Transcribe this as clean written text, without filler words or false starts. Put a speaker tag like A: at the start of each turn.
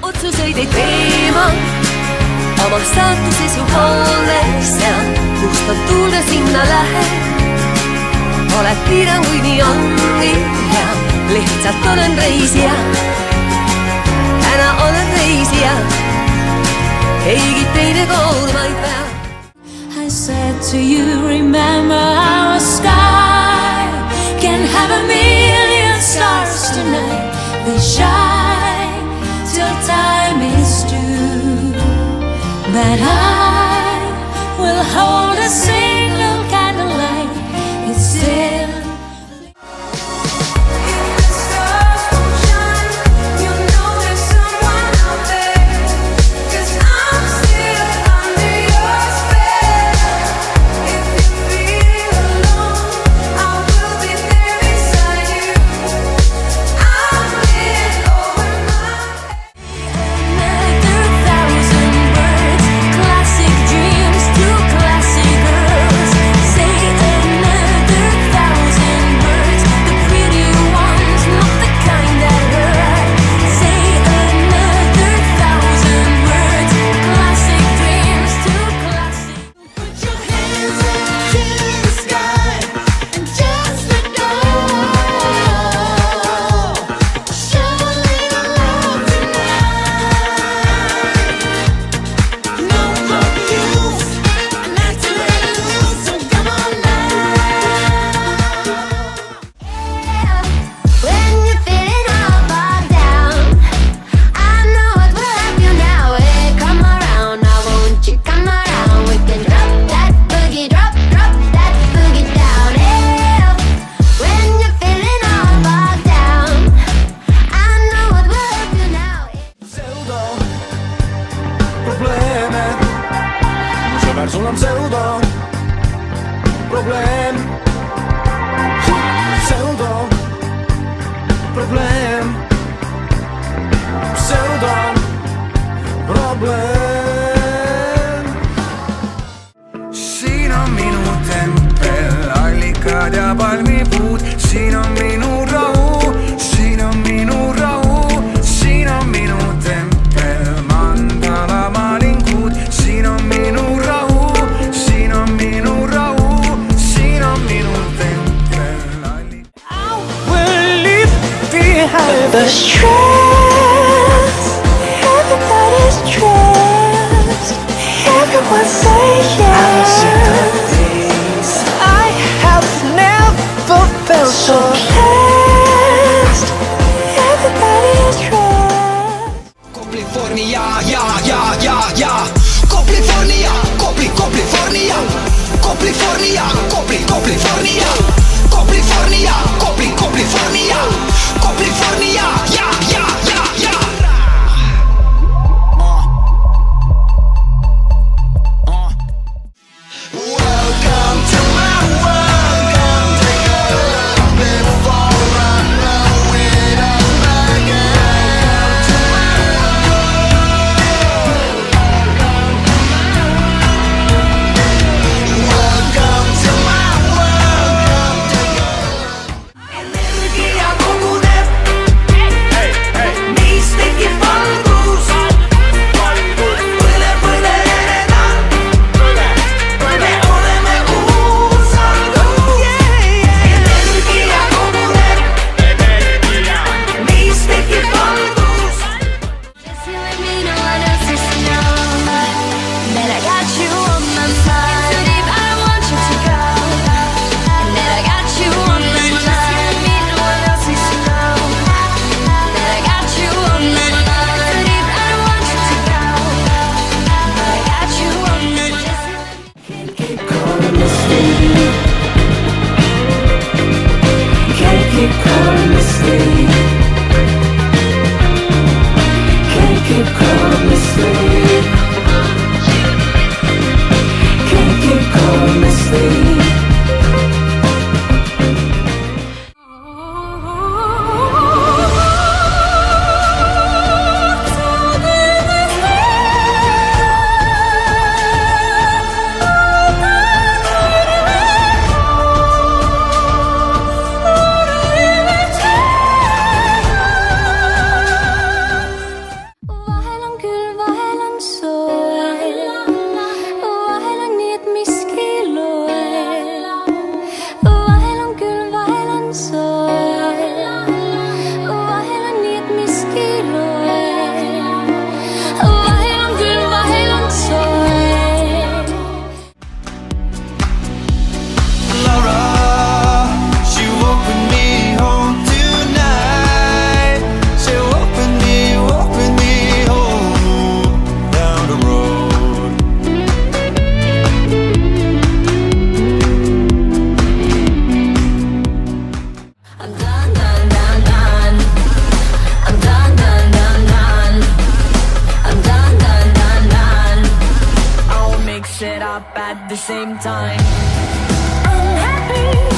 A: otsuseid ei tee ma, oma staatuse su hooles ja kust on tuulde sinna lähed. Oled piiranguid nii on ja lihtsalt olen reisija. Täna olen reisija, keegi teine koormaid vea.
B: I said to you, remember our sky can have a million stars tonight. They shine till time is due, but I will hold a single candlelight. It's still
C: sul on pseudo probleem, pseudo probleem, pseudo probleem. Siin on minu tempel, allikad ja palmipuud, siin on minu rahu, siin on minu rahu, siin on minu tempel, mandala malingud, siin on minu rahu.
B: the stress, everybody's stressed, everyone say yes. I have never felt so blessed, everybody is stressed.
D: California, yeah. California, California, California, California, California, California, California, yeah. Welcome to my world, come take a look before I know it all again. Welcome to my world, come take a look.
A: Energia koguneb, meist tekib valgus, põleb eredam, me oleme uus algus. Energia koguneb, meist tekib valgus. Just you and me, no one else is to know that I got you on my mind. So deep, I don't want you to go, and that I got you on my mind. Just you and me, no one else is to know that I got you on my mind. So deep, I don't want you to go, but I got you on my mind. Can't keep calling me Steve. Can't keep calling me Steve. Can't keep calling me Steve. Can't keep calling me Steve. at the same time. I'm happy.